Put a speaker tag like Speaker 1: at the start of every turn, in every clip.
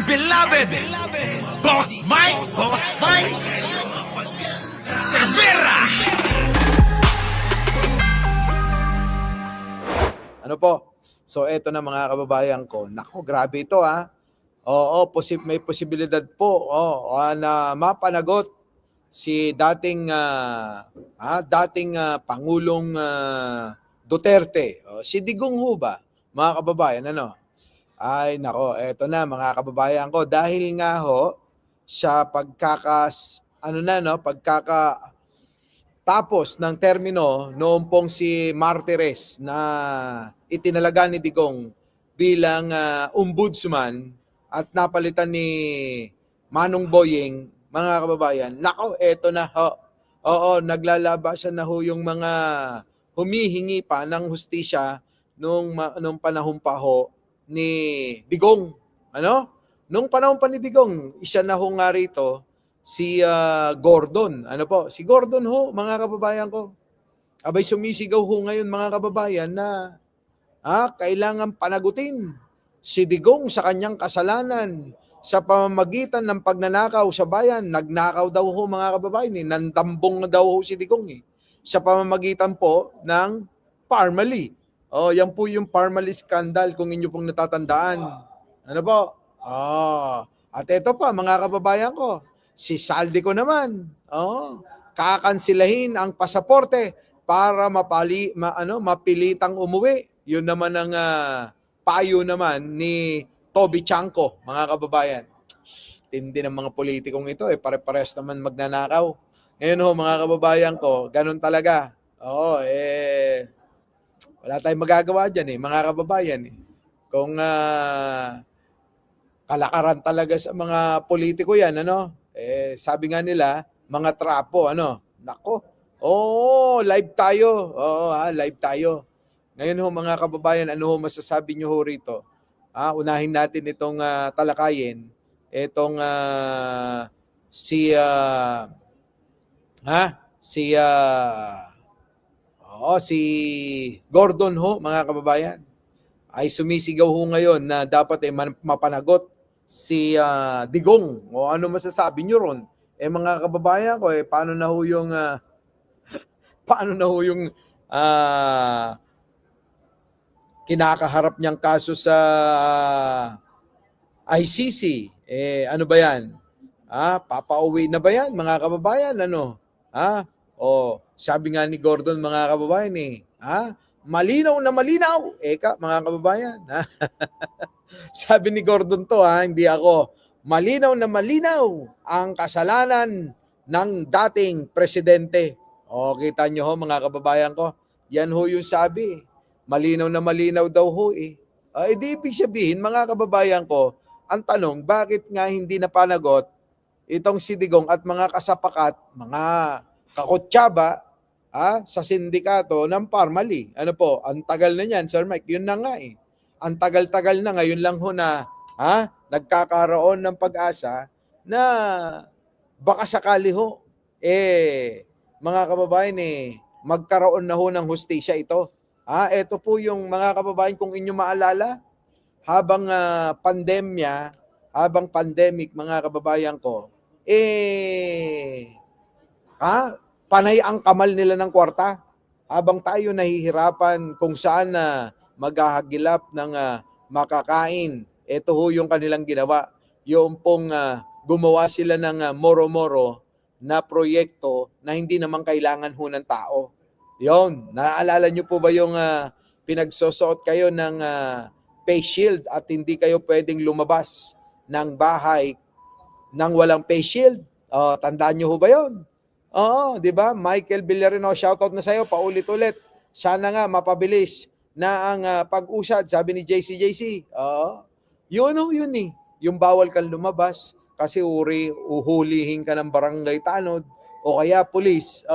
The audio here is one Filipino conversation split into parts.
Speaker 1: beloved Boss Mike Cervera.
Speaker 2: Ano po? So eto na mga kababayan ko. Nako, grabe ito ha. Oo, may posibilidad po na mapanagot si dating Pangulong Duterte. Si Digong ho ba? Mga kababayan, ano? Ay nako, eto na mga kababayan ko, dahil nga ho sa tapos ng termino noong pong si Martires na itinalaga ni Digong bilang ombudsman at napalitan ni Manong Boyeng, mga kababayan, nako, eto na ho. Oo, naglalabasan na ho yung mga humihingi pa ng hustisya nung panahon pa ho ni Digong. Ano? Nung panahon pa ni Digong, isa na ho nga rito si Gordon. Ano po? Si Gordon ho, mga kababayan ko. Abay sumisigaw ho ngayon mga kababayan na kailangan panagutin si Digong sa kanyang kasalanan sa pamamagitan ng pagnanakaw sa bayan. Nagnakaw daw ho mga kababayan, nandambong daw ho si Digong sa pamamagitan po ng Parmali. Yan po yung Parmali scandal kung inyo pong natatandaan. Ano po? At ito pa mga kababayan ko, si Saldico naman, kakansilahin ang pasaporte para mapilitang umuwi. Yun naman ang payo naman ni Toby Chanco, mga kababayan. Tindi ng mga politikong ito, pare-pares naman magnanakaw. Ngayon ho, mga kababayan ko, ganun talaga. Wala tayong magagawa dyan mga kababayan. Kung kalakaran talaga sa mga politiko yan, ano? Sabi nga nila, mga trapo, ano? Nako. Live tayo. Live tayo. Ngayon ho mga kababayan, ano ho masasabi nyo ho rito? Unahin natin itong talakayin. Itong si Gordon ho, mga kababayan, ay sumisigaw ho ngayon na dapat mapanagot si Digong. Ano masasabi nyo ron? Mga kababayan ko, paano na ho yung kinakaharap niyang kaso sa ICC? Ano ba yan? Papauwi na ba yan, mga kababayan? Ano? Sabi nga ni Gordon, mga kababayan malinaw na malinaw. Mga kababayan. Sabi ni Gordon to, hindi ako. Malinaw na malinaw ang kasalanan ng dating presidente. Kita nyo ho mga kababayan ko. Yan ho yung sabi. Malinaw na malinaw daw ho di ibig sabihin mga kababayan ko, ang tanong, bakit nga hindi napanagot itong si Digong at mga kasapakat, mga kakutsaba sa sindikato ng Parmali? Ano po, ang tagal na yan, Sir Mike. Yun na nga Ang tagal-tagal na, ngayon lang ho na nagkakaroon ng pag-asa na baka sakali ho mga kababayan magkaroon na ho ng hustisya ito. Ito po yung mga kababayan, kung inyo maalala, habang pandemic mga kababayan ko, panay ang kamal nila ng kwarta habang tayo nahihirapan kung saan maghahagilap ng makakain. Ito ho yung kanilang ginawa. Yung pong gumawa sila ng moro-moro na proyekto na hindi naman kailangan ho ng tao. Yon, naaalala nyo po ba yung pinagsusuot kayo ng face shield at hindi kayo pwedeng lumabas ng bahay nang walang face shield? Tandaan nyo ho ba yon? Oo, di ba? Michael Villarino, shoutout na sa'yo, paulit-ulit. Sana nga mapabilis na ang pag-usad, sabi ni JC. Yun yung bawal kang lumabas kasi uhulihin ka ng barangay tanod o kaya pulis.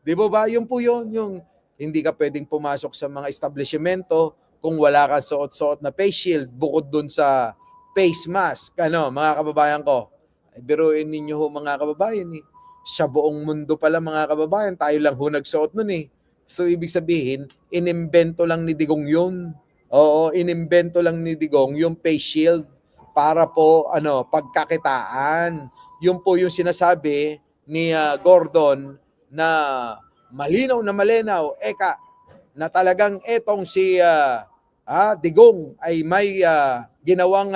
Speaker 2: Di ba? Yun po yun, yung hindi ka pwedeng pumasok sa mga establishmento kung wala kang suot-suot na face shield bukod dun sa face mask. Mga kababayan ko, biruin ninyo ho mga kababayan sa buong mundo pala mga kababayan, tayo lang ho nagsuot nun So ibig sabihin, inimbento lang ni Digong yun. Oo, inimbento lang ni Digong yung face shield para po pagkakitaan. Yun po yung sinasabi ni Gordon na malinaw na talagang etong si Digong ay may ginawang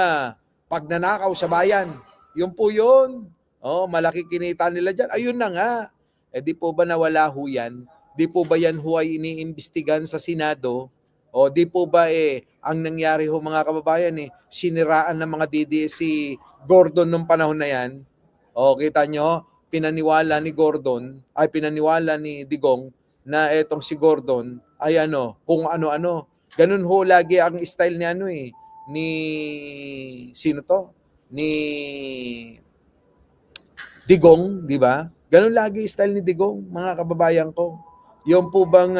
Speaker 2: pagnanakaw sa bayan. Yun po yun. Malaki kinita nila dyan. Ayun na nga. Di po ba nawala ho yan? Di po ba yan ho ay iniimbestigan sa Senado? O di po ba ang nangyari ho mga kababayan siniraan ng mga DDS si Gordon nung panahon na yan? Kita nyo, pinaniwala ni Digong na etong si Gordon ay kung ano-ano. Ganun ho lagi ang style ni ni sino to? Ni Digong, di ba? Ganun lagi style ni Digong, mga kababayan ko. Yung po bang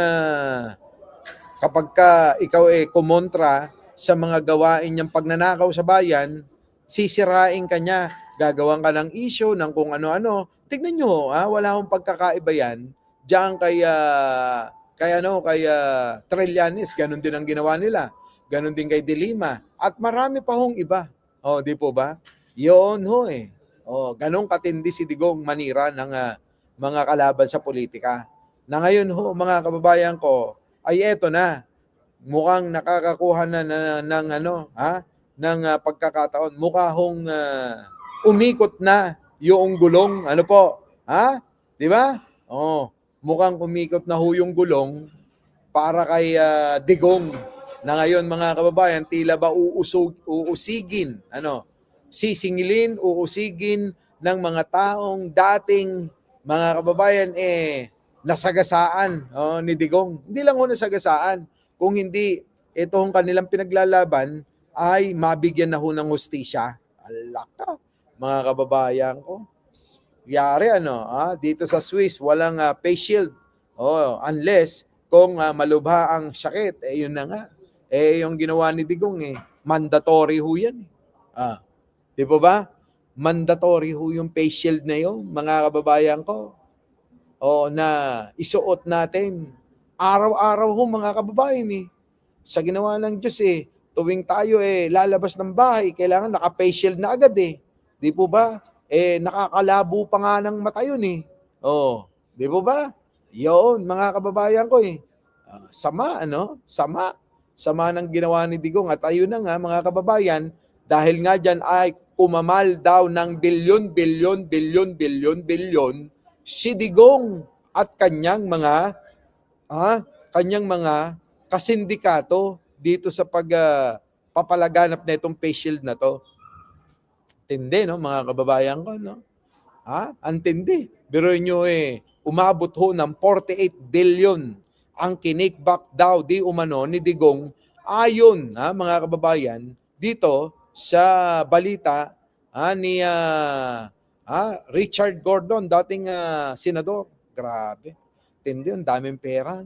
Speaker 2: kapag ka ikaw kumontra sa mga gawain niyang pagnanakaw sa bayan, sisirain ka niya, gagawan ka ng issue ng kung ano-ano. Tignan nyo, wala akong pagkakaiba yan. Diyan kay Trillanes, ganun din ang ginawa nila. Ganun din kay De Lima. At marami pa hong iba. Di po ba? Yun ho ganun katindi si Digong manira ng mga kalaban sa politika. Na ngayon ho, mga kababayan ko, ay eto na. Mukhang nakakakuha na ng pagkakataon. Mukha hong umikot na yung gulong. Ano po? Di ba? Mukhang umikot na ho yung gulong para kay Digong. Na ngayon mga kababayan, tila ba uusigin, sisingilin, uusigin ng mga taong dating mga kababayan nasagasaan ni Digong. Hindi lang ho nasagasaan, kung hindi itong kanilang pinaglalaban ay mabigyan na ho ng hustisya. Alaka, mga kababayan ko. Yari dito sa Swiss walang face shield. Unless kung malubha ang sakit, yun na nga. Yung ginawa ni Digong mandatory ho yan. Di po ba? Mandatory ho yung face shield na yun, mga kababayan ko. Na isuot natin. Araw-araw ho mga kababayan Sa ginawa ng Diyos tuwing tayo lalabas ng bahay, kailangan naka-face shield na agad Di po ba? Nakakalabo pa nga ng mata yun di po ba? Yun, mga kababayan ko sama, Sama ng ginawa ni Digong. At ayun na nga, mga kababayan, dahil nga dyan ay kumamal daw ng bilyon si Digong at kanyang mga kasindikato dito sa papalaganap na itong face shield na to. Tindi, mga kababayan ko, Antindi. Pero nyo umabot ho ng 48 billion ang kinikback daw di umano ni Digong ayon, mga kababayan, dito sa balita ni Richard Gordon, dating senador. Grabe. Tindi, ang daming pera.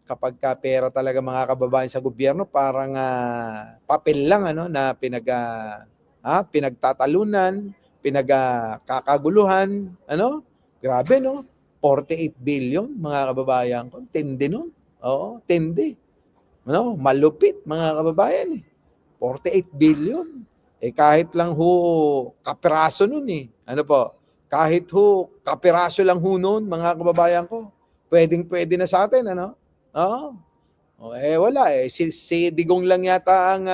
Speaker 2: Kapag ka pera talaga mga kababayan sa gobyerno, parang papel lang na pinagtatalunan, pinagkakaguluhan, Grabe 48 billion mga kababayan ko. Tindi Oo, tindi. Malupit mga kababayan 48 billion. Kahit lang ho kapiraso nun Ano po? Kahit ho kapiraso lang ho nun mga kababayan ko. Pwedeng-pwede na sa atin, Oo. Wala Si Digong lang yata ang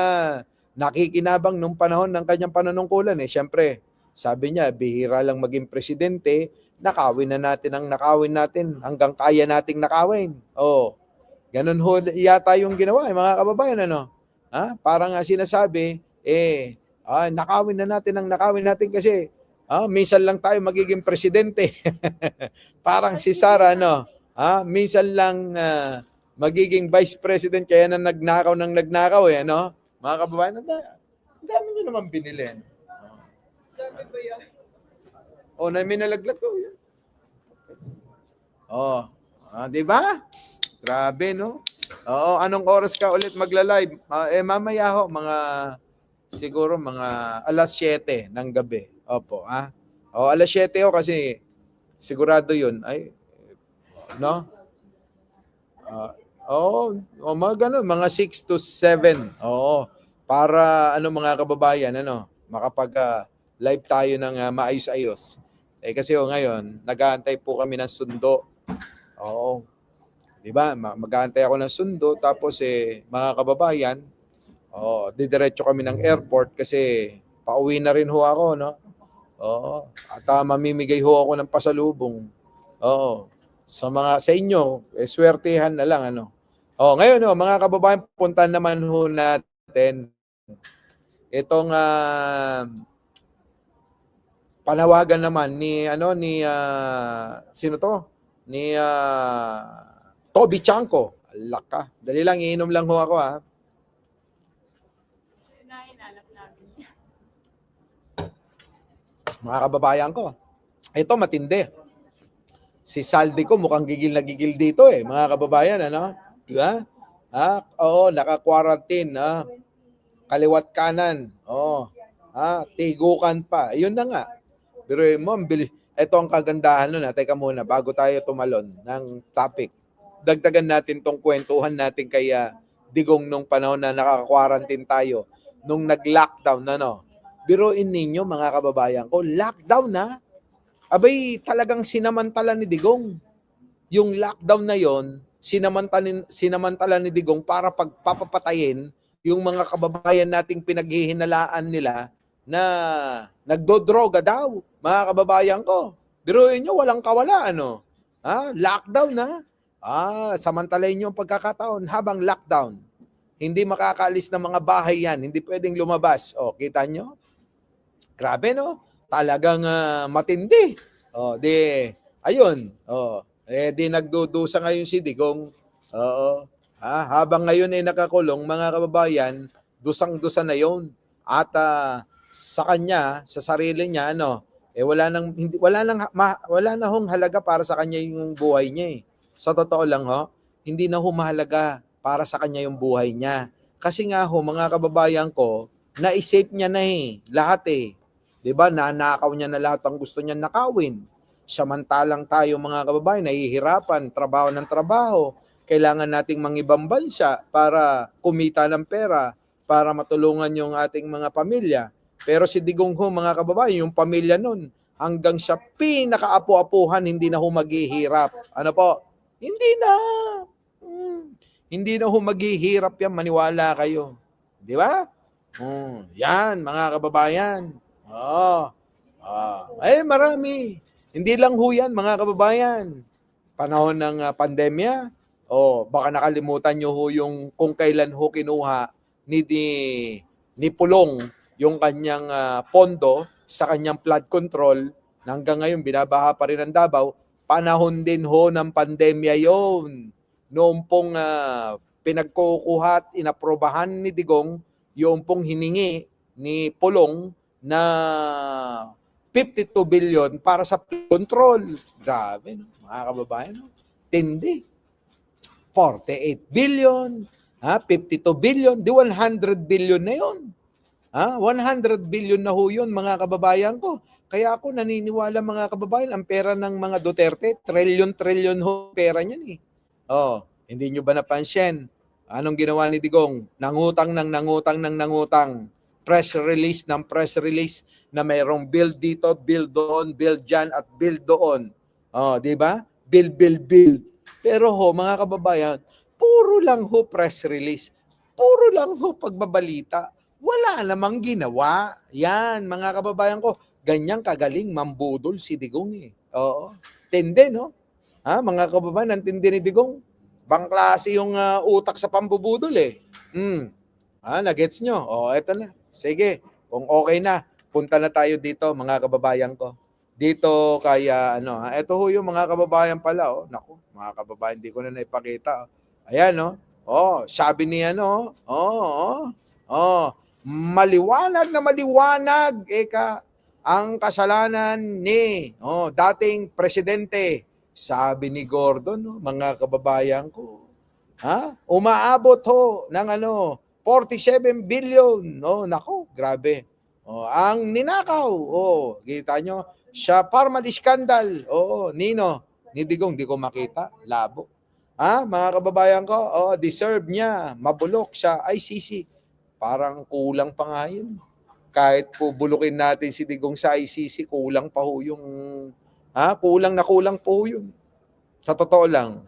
Speaker 2: nakikinabang nung panahon ng kanyang panunungkulan Siyempre, sabi niya, bihira lang maging presidente, nakawin natin hanggang kaya nating nakawin. Ganun ho yata yung ginawa mga kababayan, Parang sinasabi, nakawin natin kasi minsan lang tayo magiging presidente. Parang si Sara, minsan lang magiging vice president kaya na nagnakaw Mga kababayan, ang dami nyo naman binili. Dami ba yan? May nalaglag ko yan. Di ba? Grabe, anong oras ka ulit magla-live? Mamaya ho, siguro mga alas 7 ng gabi. Opo, alas 7 ho kasi sigurado yun. Mga ganun, mga 6 to 7. para mga kababayan, makapag live tayo ng maayos-ayos. Kasi ngayon, nag-aantay po kami ng sundo. Oo. 'Di ba? Mag-aantay ako ng sundo tapos mga kababayan, didiretso kami ng airport kasi pauwi na rin ho ako, no? Oo. At mamimigay ho ako ng pasalubong. Oo. Sa inyo, swertihan na lang ngayon mga kababayan, puntahan naman ho natin itong panawagan naman sino to? Ni Toby Chanko. Alaka. Dali lang, iinom lang ho ako Mga kababayan ko. Ito matindi. Si Saldi ko mukhang gigil na gigil dito mga kababayan, Di ba? Oo, naka-quarantine, kaliwat kanan. Tigukan pa. Yun na nga. Pero mo, ito ang kagandahan nun. Teka muna, bago tayo tumalon ng topic. Dagdagan natin tong kwentuhan natin kay Digong nung panahon na naka-quarantine tayo. Nung nag-lockdown, Biruin ninyo mga kababayan ko, lockdown na. Abay, talagang sinamantala ni Digong. Yung lockdown na yon, sinamantala ni Digong para pagpapatayin yung mga kababayan nating pinaghihinalaan nila na nagdodroga daw, mga kababayan ko. Biruin nyo, walang kawala, Lockdown na. Samantalahin nyo ang pagkakataon habang lockdown. Hindi makakaalis ng mga bahay yan. Hindi pwedeng lumabas. Kita nyo? Grabe, no? Talagang matindi. Ayun. Di nagdudusa ngayon si Digong. Habang ngayon ay nakakulong, mga kababayan, dusang-dusa na yon. At sa kanya, sa sarili niya, wala na hong halaga para sa kanya yung buhay niya. Sa totoo lang hindi na mahalaga para sa kanya yung buhay niya. Kasi nga mga kababayan ko, na-save niya na lahat 'Di ba? Nanakaw niya na lahat ang gusto niya nakawin. Samantalang tayo mga kababayan, nahihirapan, trabaho ng trabaho. Kailangan nating mangibang bansa para kumita ng pera, para matulungan yung ating mga pamilya. Pero si Digong mga kababayan, yung pamilya nun, hanggang sa pinakaapu-apuhan, hindi na maghihirap. Ano po? Hindi na. Hindi na maghihirap yan, maniwala kayo. Di ba? Yan, mga kababayan. Marami. Hindi lang yan, mga kababayan. Panahon ng pandemya, baka nakalimutan nyo yung kung kailan kinuha ni Pulong yung kanyang pondo sa kanyang flood control. Hanggang ngayon, binabaha pa rin ang Davao. Panahon din ng pandemya yon. Noong pong pinagkukuha at inaprobahan ni Digong, yung pong hiningi ni Pulong na 52 billion para sa control. Grabe, mga kababayan. Tindi. 48 billion, 52 billion, di 100 billion na yun. 100 billion na yun, mga kababayan ko. Kaya ako naniniwala, mga kababayan, ang pera ng mga Duterte, trillion pera niyan hindi nyo ba napansin? Anong ginawa ni Digong? Nangutang. Press release na mayroong bill dito, bill doon, bill dyan, at bill doon. Di ba? Bill. Pero mga kababayan, puro lang press release. Puro lang pagbabalita. Wala namang ginawa. Yan, mga kababayan ko, ganyang kagaling mambudol si Digong Tindi, no? Mga kababayan, ang tindi ni Digong. Bang klase yung utak sa pambubudol nagets nyo? Eto na. Sige, kung okay na, punta na tayo dito, mga kababayan ko. Dito kaya ito yung mga kababayan pala naku, mga kababayan, hindi ko na naipakita. Ayan sabi niya maliwanag na maliwanag ang kasalanan ni dating presidente. Sabi ni Gordon, mga kababayan ko. Umaabot ng 47 billion. Nako, grabe. Ang ninakaw. Kita nyo, siya formal scandal. Nino, ni Digong, di ko makita. Labo. Mga kababayan ko, deserve niya. Mabulok sa ICC. parang kulang pa nga yun. Kahit po bulukin natin si Digong sa ICC, kulang pa ho yung, kulang na kulang po yun. Sa totoo lang.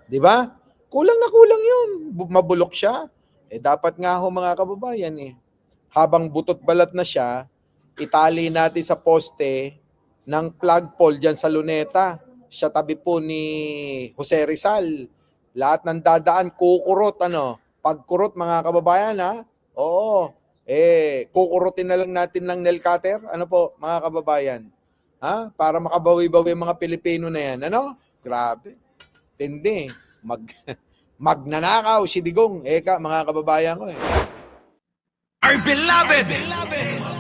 Speaker 2: Di ba? Kulang na kulang yun. Mabulok siya. Dapat nga ho mga kababayan habang butot balat na siya, itali natin sa poste ng flagpole dyan sa Luneta. Siya tabi po ni Jose Rizal. Lahat ng dadaan, kukurot, pagkurot mga kababayan, Oo. Kukurutin na lang natin ng nail cutter, po, mga kababayan. Para makabawi-bawi mga Pilipino na yan, Grabe. Tindi. Magnanakaw si Digong. Mga kababayan ko
Speaker 1: Our beloved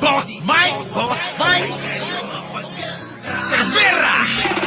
Speaker 1: Boss Mike Cervera.